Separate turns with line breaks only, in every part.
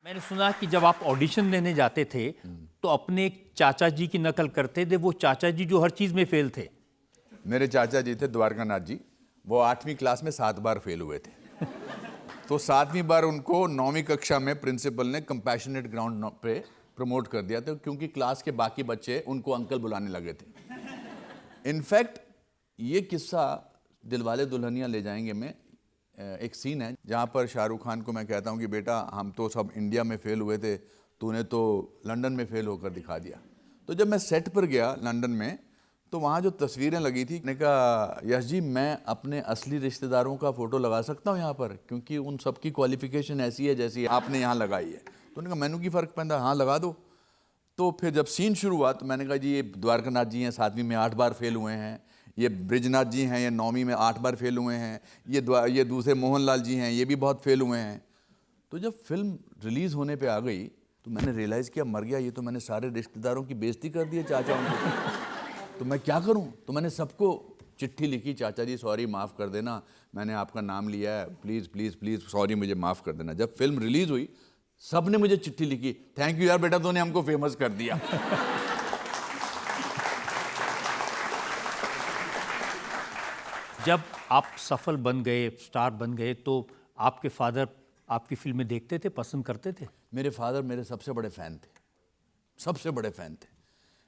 मैंने सुना कि जब आप ऑडिशन देने जाते थे तो अपने एक चाचा जी की नकल करते थे, वो चाचा जी जो हर चीज में फेल थे।
मेरे चाचा जी थे द्वारकानाथ जी, वो 8वीं क्लास में 7 बार फेल हुए थे। तो 7वीं बार उनको 9वीं कक्षा में प्रिंसिपल ने कंपैशनेट ग्राउंड पे प्रमोट कर दिया था, क्योंकि क्लास के बाकी बच्चे उनको अंकल बुलाने लगे थे। इनफैक्ट ये किस्सा दिलवाले दुल्हनिया ले जाएंगे में एक सीन है जहाँ पर शाहरुख खान को मैं कहता हूँ कि बेटा हम तो सब इंडिया में फेल हुए थे, तूने तो लंदन में फेल होकर दिखा दिया। तो जब मैं सेट पर गया लंदन में तो वहाँ जो तस्वीरें लगी थी, मैंने कहा यश जी मैं अपने असली रिश्तेदारों का फ़ोटो लगा सकता हूँ यहाँ पर, क्योंकि उन सब की क्वालिफिकेशन ऐसी है जैसी आपने यहाँ लगाई है। तो उन्होंने कहा मैनू की फ़र्क पैंदा, हाँ लगा दो। तो फिर जब सीन शुरू हुआ तो मैंने कहा जी ये द्वारकानाथ जी हैं, 7वीं में 8 बार फेल हुए हैं, ये ब्रिजनाथ जी हैं, ये 9वीं में 8 बार फेल हुए हैं, ये दूसरे मोहनलाल जी हैं, ये भी बहुत फेल हुए हैं। तो जब फिल्म रिलीज़ होने पे आ गई तो मैंने रियलाइज़ किया मर गया, ये तो मैंने सारे रिश्तेदारों की बेइज्जती कर दी है चाचाओं की। तो मैं क्या करूं? तो मैंने सबको चिट्ठी लिखी, चाचा जी सॉरी माफ़ कर देना, मैंने आपका नाम लिया है, प्लीज़ प्लीज़ प्लीज़ सॉरी, मुझे माफ़ कर देना। जब फिल्म रिलीज़ हुई सब ने मुझे चिट्ठी लिखी, थैंक यू यार बेटा तूने हमको फेमस कर दिया।
जब आप सफल बन गए, स्टार बन गए, तो आपके फादर आपकी फिल्में देखते थे, पसंद करते थे?
मेरे फादर मेरे सबसे बड़े फ़ैन थे, सबसे बड़े फ़ैन थे।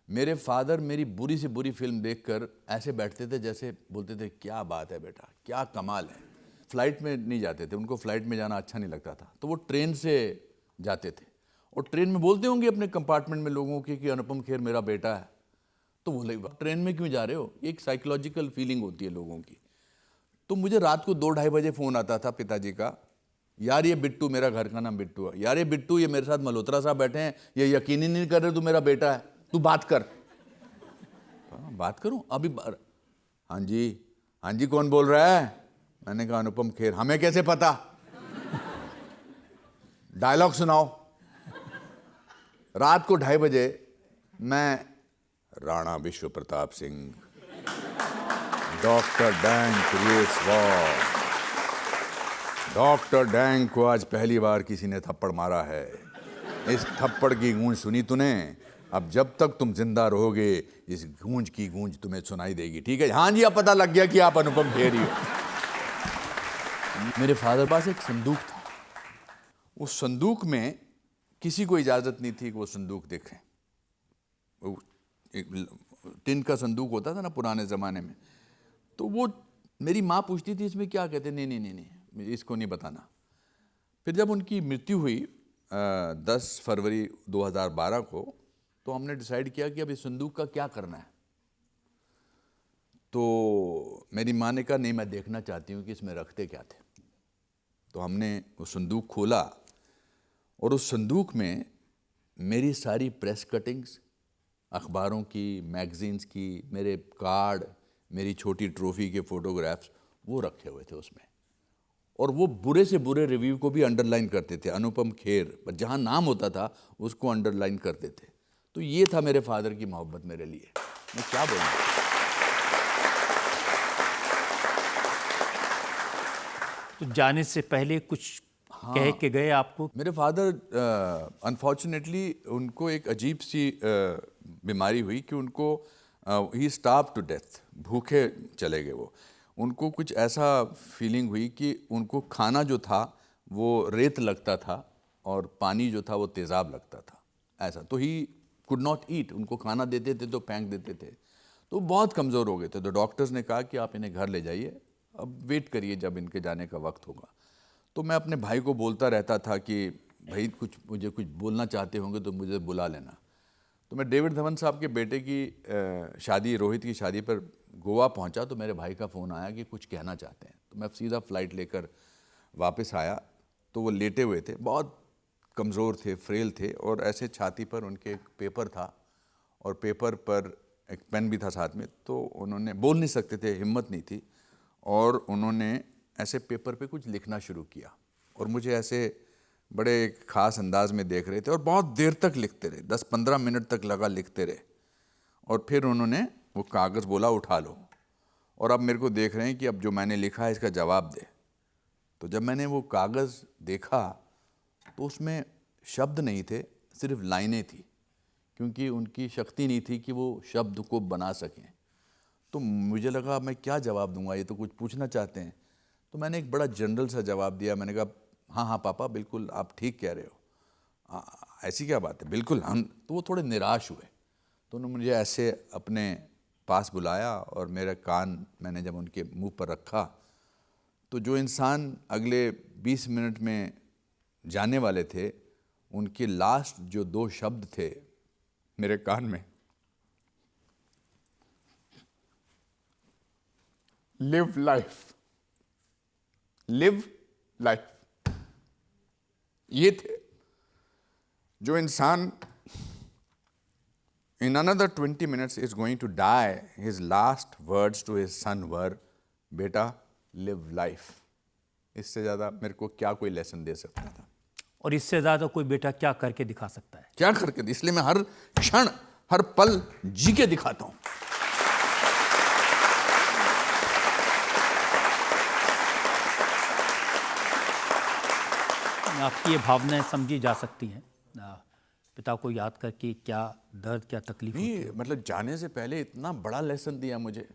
मेरे फादर मेरी बुरी से बुरी फिल्म देखकर ऐसे बैठते थे जैसे बोलते थे क्या बात है बेटा, क्या कमाल है। फ्लाइट में नहीं जाते थे, उनको फ्लाइट में जाना अच्छा नहीं लगता था, तो वो ट्रेन से जाते थे और ट्रेन में बोलते होंगे अपने कंपार्टमेंट में लोगों के कि अनुपम खेर मेरा बेटा है। तो बोले ट्रेन में क्यों जा रहे हो, एक साइकोलॉजिकल फीलिंग होती है लोगों की। तो मुझे रात को 2-2:30 बजे फ़ोन आता था पिताजी का, यार ये बिट्टू, मेरा घर का नाम बिट्टू है, यार ये बिट्टू ये मेरे साथ मल्होत्रा साहब बैठे हैं, ये यकीन ही नहीं कर रहे तू मेरा बेटा है, तू बात कर। बात करूं अभी? हाँ जी कौन बोल रहा है? मैंने कहा अनुपम खेर। हमें कैसे पता? डायलॉग सुनाओ। रात को 2:30 बजे मैं राणा विश्व प्रताप सिंह, डॉक्टर डैंक रेसवार, डॉक्टर डैंक को आज पहली बार किसी ने थप्पड़ मारा है, इस थप्पड़ की गूंज सुनी तूने, अब जब तक तुम जिंदा रहोगे इस गूंज की गूंज तुम्हें सुनाई देगी, ठीक है? हाँ जी अब पता लग गया कि आप अनुपम खेर ही हो। मेरे फादर पास एक संदूक था, उस संदूक में किसी को इजाजत नहीं थी कि वो संदूक देखें। वो एक टिन का संदूक होता था ना पुराने ज़माने में, तो वो मेरी माँ पूछती थी इसमें क्या कहते, नहीं इसको नहीं बताना। फिर जब उनकी मृत्यु हुई 10 फरवरी 2012 को, तो हमने डिसाइड किया कि अब इस संदूक का क्या करना है। तो मेरी माँ ने कहा नहीं मैं देखना चाहती हूँ कि इसमें रखते क्या थे। तो हमने वो संदूक खोला और उस संदूक में मेरी सारी प्रेस कटिंग्स, अखबारों की, मैगजीन्स की, मेरे कार्ड, मेरी छोटी ट्रॉफी के फ़ोटोग्राफ्स वो रखे हुए थे उसमें। और वो बुरे से बुरे रिव्यू को भी अंडरलाइन करते थे, अनुपम खेर, पर जहाँ नाम होता था उसको अंडरलाइन करते थे। तो ये था मेरे फादर की मोहब्बत मेरे लिए, मैं क्या बोलूँ।
तो जाने से पहले कुछ कह के गए आपको?
मेरे फादर अनफॉर्चुनेटली उनको एक अजीब सी बीमारी हुई कि उनको ही स्टार्व टू डेथ, भूखे चले गए वो। उनको कुछ ऐसा फीलिंग हुई कि उनको खाना जो था वो रेत लगता था और पानी जो था वो तेज़ाब लगता था, ऐसा। तो ही कुड नॉट ईट, उनको खाना देते थे तो फेंक देते थे, तो बहुत कमज़ोर हो गए थे। तो डॉक्टर्स ने कहा कि आप इन्हें घर ले जाइए, अब वेट करिए जब इनके जाने का वक्त होगा। तो मैं अपने भाई को बोलता रहता था कि भाई मुझे कुछ बोलना चाहते होंगे तो मुझे बुला लेना। तो मैं डेविड धवन साहब के बेटे की शादी, रोहित की शादी पर गोवा पहुंचा, तो मेरे भाई का फ़ोन आया कि कुछ कहना चाहते हैं। तो मैं सीधा फ़्लाइट लेकर वापस आया, तो वो लेटे हुए थे, बहुत कमज़ोर थे, फ्रेल थे, और ऐसे छाती पर उनके एक पेपर था और पेपर पर एक पेन भी था साथ में। तो उन्होंने, बोल नहीं सकते थे, हिम्मत नहीं थी, और उन्होंने ऐसे पेपर पे कुछ लिखना शुरू किया और मुझे ऐसे बड़े ख़ास अंदाज में देख रहे थे और बहुत देर तक लिखते रहे, 10-15 मिनट तक लगा लिखते रहे। और फिर उन्होंने वो कागज़ बोला उठा लो, और अब मेरे को देख रहे हैं कि अब जो मैंने लिखा है इसका जवाब दे। तो जब मैंने वो कागज़ देखा तो उसमें शब्द नहीं थे, सिर्फ लाइनें थी, क्योंकि उनकी शक्ति नहीं थी कि वो शब्द को बना सकें। तो मुझे लगा मैं क्या जवाब दूंगा, ये तो कुछ पूछना चाहते हैं। तो मैंने एक बड़ा जनरल सा जवाब दिया। मैंने कहा हाँ हाँ पापा, बिल्कुल आप ठीक कह रहे हो, ऐसी क्या बात है, बिल्कुल हम। तो वो थोड़े निराश हुए। तो उन्होंने मुझे ऐसे अपने पास बुलाया और मेरा कान मैंने जब उनके मुंह पर रखा, तो जो इंसान अगले 20 मिनट में जाने वाले थे, उनके लास्ट जो 2 शब्द थे मेरे कान में, लिव लाइफ, लिव लाइफ, ये थे। जो इंसान in another 20 minutes is going to die, his last words to his son were, बेटा live life। इससे ज़्यादा मेरे को क्या कोई लेसन दे सकता था?
और इससे ज़्यादा कोई बेटा क्या करके दिखा सकता है?
क्या करके? इसलिए मैं हर क्षण, हर पल जी के दिखाता हूँ।
आपकी ये भावनाएं समझी जा सकती हैं, पिता को याद करके क्या दर्द, क्या तकलीफ होती है।
नहीं, मतलब जाने से पहले इतना बड़ा लेसन दिया मुझे।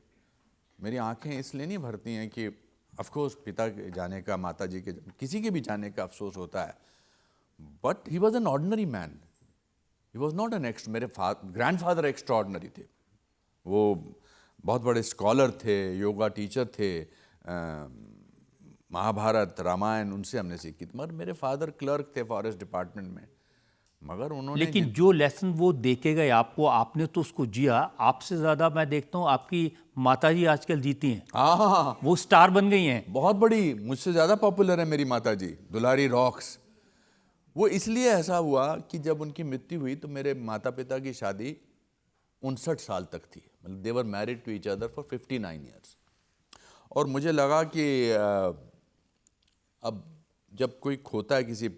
मेरी आंखें इसलिए नहीं भरती हैं कि ऑफ कोर्स पिता के जाने का, माता जी के, किसी के भी जाने का अफसोस होता है, but he was an ordinary man, he was not an मेरे ग्रैंडफादर एक्स्ट्राऑर्डिनरी थे। वो बहुत बड़े स्कॉलर थे, योगा टीचर थे, महाभारत रामायण उनसे हमने सीखी थी। मगर मेरे फादर क्लर्क थे फॉरेस्ट डिपार्टमेंट में, मगर उन्होंने
लेकिन जो लेसन वो देके गए आपको, आपने तो उसको जिया। आपसे ज़्यादा मैं देखता हूँ आपकी माताजी आजकल जीती हैं।
हाँ,
वो स्टार बन गई हैं।
बहुत बड़ी, मुझसे ज़्यादा पॉपुलर है मेरी माताजी, दुलारी रॉक्स। वो इसलिए ऐसा हुआ कि जब उनकी मृत्यु हुई तो मेरे माता पिता की शादी 59 साल तक थी। मतलब they were married to each other for 59 years. और मुझे लगा कि अब जब कोई खोता है किसी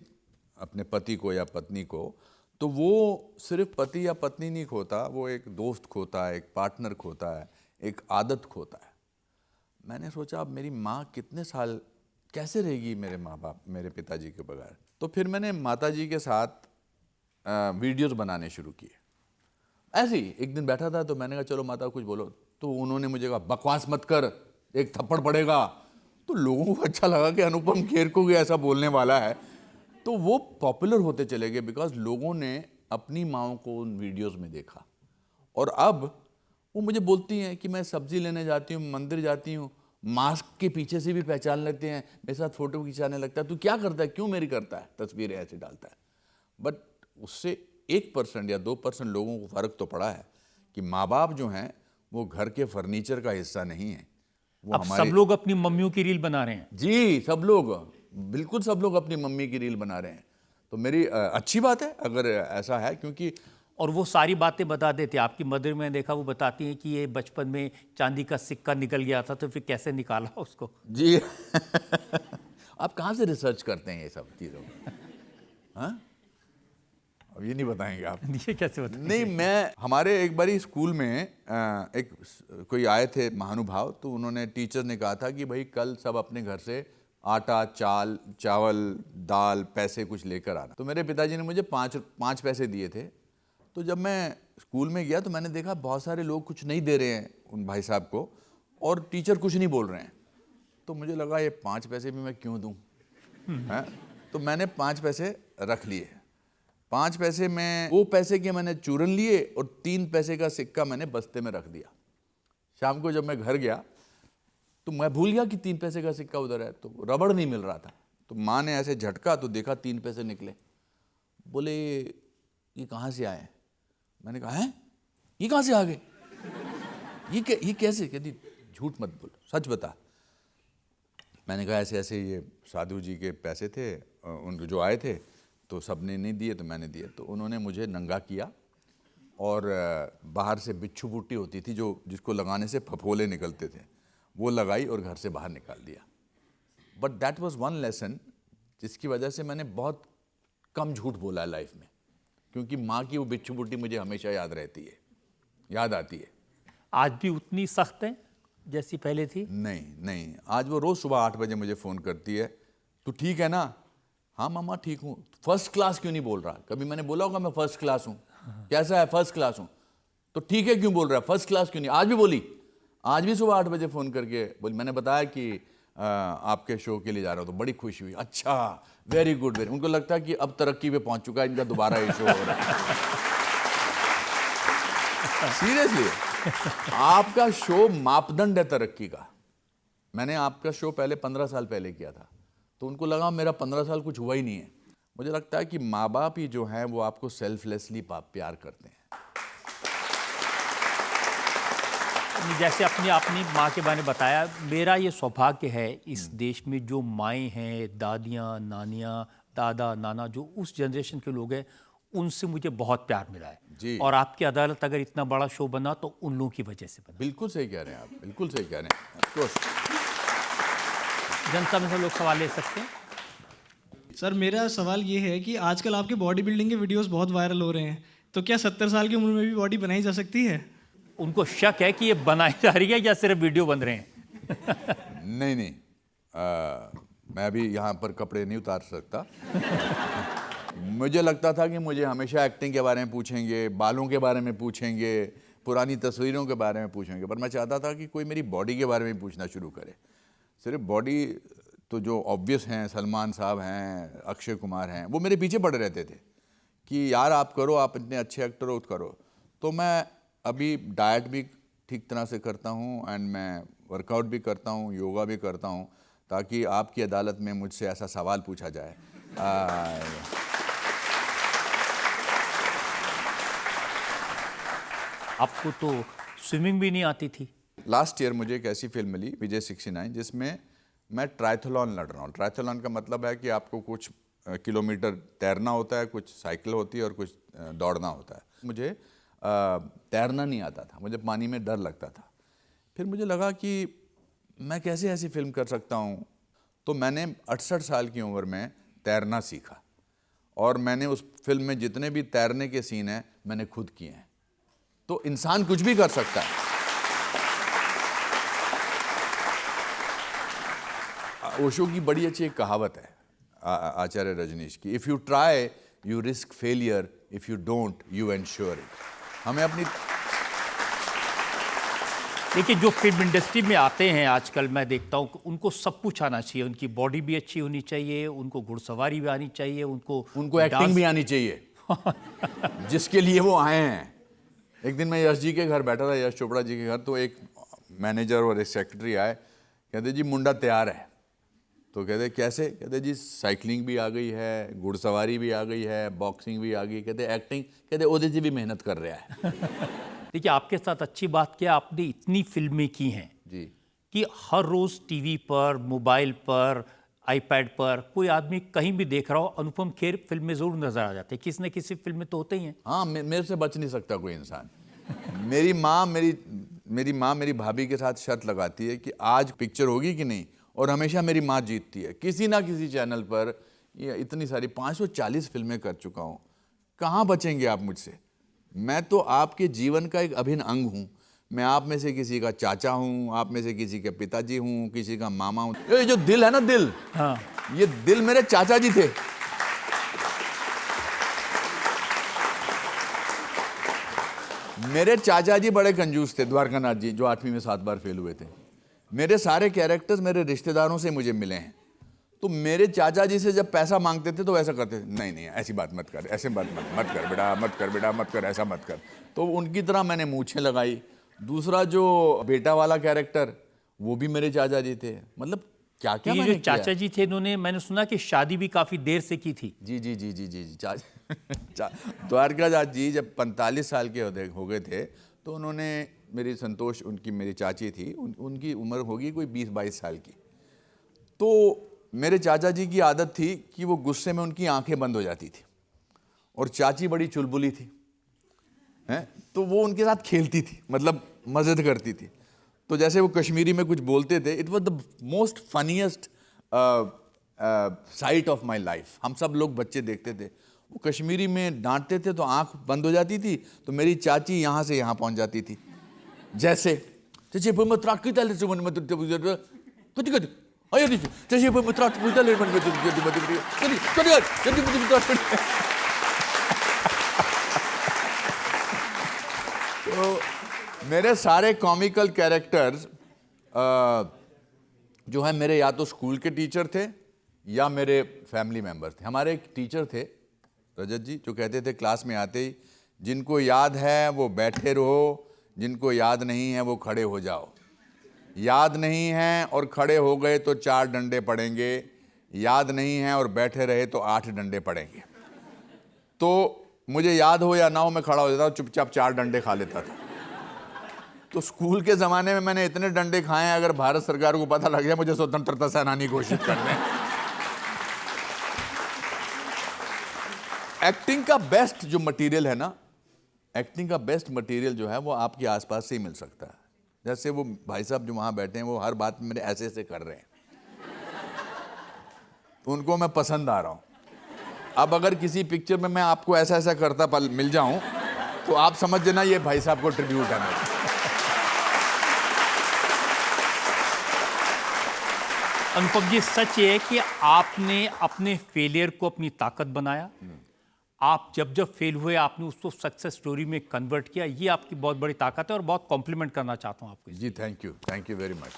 अपने पति को या पत्नी को, तो वो सिर्फ पति या पत्नी नहीं खोता, वो एक दोस्त खोता है, एक पार्टनर खोता है, एक आदत खोता है। मैंने सोचा अब मेरी माँ कितने साल कैसे रहेगी मेरे माँ बाप, मेरे पिताजी के बगैर। तो फिर मैंने माताजी के साथ वीडियोस बनाने शुरू किए। ऐसे ही एक दिन बैठा था तो मैंने कहा चलो माता कुछ बोलो, तो उन्होंने मुझे कहा बकवास मत कर, एक थप्पड़ पड़ेगा। तो लोगों को अच्छा लगा कि अनुपम खेर को भी ऐसा बोलने वाला है, तो वो पॉपुलर होते चले गए बिकॉज लोगों ने अपनी माँओं को उन वीडियोस में देखा। और अब वो मुझे बोलती हैं कि मैं सब्जी लेने जाती हूँ, मंदिर जाती हूँ, मास्क के पीछे से भी पहचान लगते हैं, मेरे साथ फोटो खिंचाने लगता है, तू क्या करता है, क्यों मेरी करता है, तस्वीरें ऐसे डालता है। बट उससे 1% या 2% लोगों को फ़र्क तो पड़ा है कि माँ बाप जो हैं वो घर के फर्नीचर का हिस्सा नहीं है। वो
अब सब लोग अपनी मम्मियों की रील बना रहे हैं।
जी, सब लोग, बिल्कुल सब लोग अपनी मम्मी की रील बना रहे हैं। तो मेरी अच्छी बात है अगर ऐसा है, क्योंकि
और वो सारी बातें बता देते। आपकी मदर में देखा वो बताती हैं कि ये बचपन में चांदी का सिक्का निकल गया था तो फिर कैसे निकाला उसको।
जी आप कहाँ से रिसर्च करते हैं ये सब चीज़ों में? हाँ, अब ये नहीं बताएंगे आप?
ये कैसे बताएंगे?
नहीं, मैं हमारे एक बारी स्कूल में एक कोई आए थे महानुभाव, तो उन्होंने, टीचर ने कहा था कि भाई कल सब अपने घर से आटा, चावल, दाल, पैसे कुछ लेकर आना। तो मेरे पिताजी ने मुझे 5 पैसे दिए थे। तो जब मैं स्कूल में गया तो मैंने देखा बहुत सारे लोग कुछ नहीं दे रहे हैं उन भाई साहब को, और टीचर कुछ नहीं बोल रहे हैं। तो मुझे लगा ये 5 पैसे भी मैं क्यों दूं? हैं? तो मैंने 5 पैसे रख लिए। 5 पैसे में 2 पैसे के मैंने चूरन लिए और 3 पैसे का सिक्का मैंने बस्ते में रख दिया। शाम को जब मैं घर गया तो मैं भूल गया कि 3 पैसे का सिक्का उधर है, तो रबड़ नहीं मिल रहा था। तो माँ ने ऐसे झटका तो देखा 3 पैसे निकले। बोले ये कहाँ से आए? मैंने कहा है ये कहाँ से आ गए? ये कैसे? कहती झूठ मत बोल, सच बता। मैंने कहा ऐसे ऐसे ये साधु जी के पैसे थे, उनको जो आए थे, तो सबने नहीं दिए तो मैंने दिए। तो उन्होंने मुझे नंगा किया और बाहर से बिच्छू बूटी होती थी जो जिसको लगाने से फफोले निकलते थे, वो लगाई और घर से बाहर निकाल दिया। But that was one lesson जिसकी वजह से मैंने बहुत कम झूठ बोला है लाइफ में, क्योंकि माँ की वो बिच्छू बूटी मुझे हमेशा याद रहती है, याद आती है।
आज भी उतनी सख्त है जैसी पहले थी?
नहीं, आज वो रोज़ सुबह 8 बजे मुझे फ़ोन करती है, तू ठीक है ना? हाँ मामा ठीक हूँ। फर्स्ट क्लास क्यों नहीं बोल रहा? कभी मैंने बोला होगा मैं फर्स्ट क्लास हूँ? कैसा है? फर्स्ट क्लास हूँ। तो ठीक है क्यों बोल रहा है? फर्स्ट क्लास क्यों नहीं? आज भी बोली, आज भी सुबह 8 बजे फ़ोन करके बोली, मैंने बताया कि आपके शो के लिए जा रहा हूँ, तो बड़ी खुशी हुई। अच्छा, वेरी गुड, वेरी। उनको लगता है कि अब तरक्की पे पहुंच चुका है, इनका दोबारा ये शो हो रहा है। सीरियसली, आपका शो मापदंड है तरक्की का। मैंने आपका शो पहले 15 साल पहले किया था, तो उनको लगा मेरा 15 साल कुछ हुआ ही नहीं है। मुझे लगता है कि माँ बाप ही जो हैं वो आपको सेल्फलेसली प्यार करते हैं।
जैसे अपनी माँ के बारे में बताया, मेरा ये सौभाग्य है इस देश में जो माएँ हैं, दादियाँ, नानियाँ, दादा, नाना, जो उस जनरेशन के लोग हैं, उनसे मुझे बहुत प्यार मिला है।
जी।
और आपकी अदालत अगर इतना बड़ा शो बना तो उन लोगों की वजह से बना।
बिल्कुल सही कह रहे हैं आप, बिल्कुल सही कह रहे हैं। Of course।
जनता में से लोग सवाल ले सकते हैं।
सर मेरा सवाल ये है कि आजकल आपके बॉडी बिल्डिंग के वीडियोस बहुत वायरल हो रहे हैं, तो क्या 70 साल की उम्र में भी बॉडी बनाई जा सकती है?
उनको शक है कि ये बनाई जा रही है या सिर्फ वीडियो बन रहे हैं।
नहीं नहीं, मैं अभी यहाँ पर कपड़े नहीं उतार सकता। मुझे लगता था कि मुझे हमेशा एक्टिंग के बारे में पूछेंगे, बालों के बारे में पूछेंगे, पुरानी तस्वीरों के बारे में पूछेंगे, पर मैं चाहता था कि कोई मेरी बॉडी के बारे में पूछना शुरू करे। सिर्फ बॉडी तो जो ऑब्वियस हैं, सलमान साहब हैं, अक्षय कुमार हैं, वो मेरे पीछे पड़े रहते थे कि यार आप करो, आप इतने अच्छे एक्टर हो, करो। तो मैं अभी डाइट भी ठीक तरह से करता हूँ एंड मैं वर्कआउट भी करता हूँ, योगा भी करता हूँ, ताकि आपकी अदालत में मुझसे ऐसा सवाल पूछा जाए।
आपको तो स्विमिंग भी नहीं आती थी।
लास्ट ईयर मुझे एक ऐसी फिल्म मिली, विजय 69, जिसमें मैं ट्रायथलॉन लड़ रहा हूँ। ट्रायथलॉन का मतलब है कि आपको कुछ किलोमीटर तैरना होता है, कुछ साइकिल होती है और कुछ दौड़ना होता है। मुझे तैरना नहीं आता था, मुझे पानी में डर लगता था। फिर मुझे लगा कि मैं कैसे ऐसी फिल्म कर सकता हूँ, तो मैंने 68 साल की उम्र में तैरना सीखा और मैंने उस फिल्म में जितने भी तैरने के सीन हैं मैंने खुद किए हैं। तो इंसान कुछ भी कर सकता है। ओशो की बड़ी अच्छी एक कहावत है आचार्य रजनीश की, if you try you risk failure, if you don't you ensure it. हमें अपनी
देखिए, जो फिल्म इंडस्ट्री में आते हैं आजकल, मैं देखता हूँ उनको सब कुछ आना चाहिए। उनकी बॉडी भी अच्छी होनी चाहिए, उनको घुड़सवारी भी आनी चाहिए, उनको
एक्टिंग भी आनी चाहिए जिसके लिए वो आए हैं। एक दिन मैं यश जी के घर बैठा था, यश चोपड़ा जी के घर, तो एक मैनेजर और एक सेक्रेटरी आए, कहते जी मुंडा तैयार है। तो कहते कैसे? कहते जी साइकिलिंग भी आ गई है, घुड़सवारी भी आ गई है, बॉक्सिंग भी आ गई, कहते एक्टिंग, कहते ओदे जी भी मेहनत कर रहा है।
देखिए, आपके साथ अच्छी बात क्या, आपने इतनी फिल्में की हैं
जी
कि हर रोज टीवी पर, मोबाइल पर, आईपैड पर कोई आदमी कहीं भी देख रहा हो, अनुपम खेर फिल्म में जरूर नजर आ जाते हैं। किसी न किसी फिल्म में तो होते ही हैं।
हाँ, मेरे से बच नहीं सकता कोई इंसान। मेरी माँ मेरी भाभी के साथ शर्त लगाती है कि आज पिक्चर होगी कि नहीं, और हमेशा मेरी माँ जीतती है। किसी ना किसी चैनल पर ये इतनी सारी 540 फिल्में कर चुका हूँ, कहाँ बचेंगे आप मुझसे? मैं तो आपके जीवन का एक अभिन्न अंग हूँ। मैं आप में से किसी का चाचा हूँ, आप में से किसी के पिताजी हूँ, किसी का मामा हूँ। ये जो दिल है ना, दिल,
हाँ,
ये दिल मेरे चाचा जी थे। मेरे चाचा जी बड़े कंजूस थे, द्वारकानाथ जी, जो 8वीं में 7 बार फेल हुए थे। मेरे सारे कैरेक्टर्स मेरे रिश्तेदारों से मुझे मिले हैं। तो मेरे चाचा जी से जब पैसा मांगते थे तो ऐसा करते थे, नहीं नहीं ऐसी बात मत कर, ऐसे मत कर बेटा, मत कर बेटा, मत कर, ऐसा मत कर। तो उनकी तरह मैंने मूछें लगाई। दूसरा जो बेटा वाला कैरेक्टर, वो भी मेरे चाचा जी थे। मतलब क्या क्या
ये
मैंने
जो चाचा जी थे, इन्होंने, मैंने सुना कि शादी भी काफी देर से की थी।
जी जी जी जी जी द्वारकानाथ जी जब 45 साल के हो गए थे, तो उन्होंने, मेरी संतोष, मेरी चाची थी, उनकी उम्र होगी कोई 20-22 साल की। तो मेरे चाचा जी की आदत थी कि वो गुस्से में उनकी आंखें बंद हो जाती थी, और चाची बड़ी चुलबुली थी, हैं, तो वो उनके साथ खेलती थी, मतलब मज़े करती थी। तो जैसे वो कश्मीरी में कुछ बोलते थे, it was the most funniest site of my life. हम सब लोग बच्चे देखते थे, वो कश्मीरी में डांटते थे तो आंख बंद हो जाती थी, तो मेरी चाची यहाँ से यहाँ पहुँच जाती थी। जैसे अरे चलिए मित्रा चलिए तो मेरे सारे कॉमिकल कैरेक्टर्स जो है मेरे या तो स्कूल के टीचर थे या मेरे फैमिली मेंबर थे। हमारे एक टीचर थे रजत जी, जो कहते थे क्लास में आते ही, जिनको याद है वो बैठे रहो, जिनको याद नहीं है वो खड़े हो जाओ। याद नहीं है और खड़े हो गए तो 4 डंडे पड़ेंगे, याद नहीं है और बैठे रहे तो 8 डंडे पड़ेंगे। तो मुझे याद हो या ना हो मैं खड़ा हो जाता, चुपचाप 4 डंडे खा लेता था। तो स्कूल के ज़माने में मैंने इतने डंडे खाए हैं, अगर भारत सरकार को पता लग गया मुझे स्वतंत्रता सेनानी घोषित कर दें। एक्टिंग का बेस्ट जो मटेरियल है ना, एक्टिंग का बेस्ट मटेरियल जो है वो आपके आसपास से ही मिल सकता है। जैसे वो भाई साहब जो वहाँ बैठे हैं, वो हर बात में मेरे ऐसे ऐसे कर रहे हैं, तो उनको मैं पसंद आ रहा हूँ। अब अगर किसी पिक्चर में मैं आपको ऐसा ऐसा करता मिल जाऊं तो आप समझ लेना ये भाई साहब को ट्रिब्यूट है मेरा।
अनुपम जी, सच ये है कि आपने अपने फेलियर को अपनी ताकत बनाया। आप जब जब फेल हुए आपने उसको सक्सेस स्टोरी में कन्वर्ट किया। ये आपकी बहुत बड़ी ताकत है और बहुत कॉम्प्लीमेंट करना चाहता हूं आपको।
जी थैंक यू वेरी मच।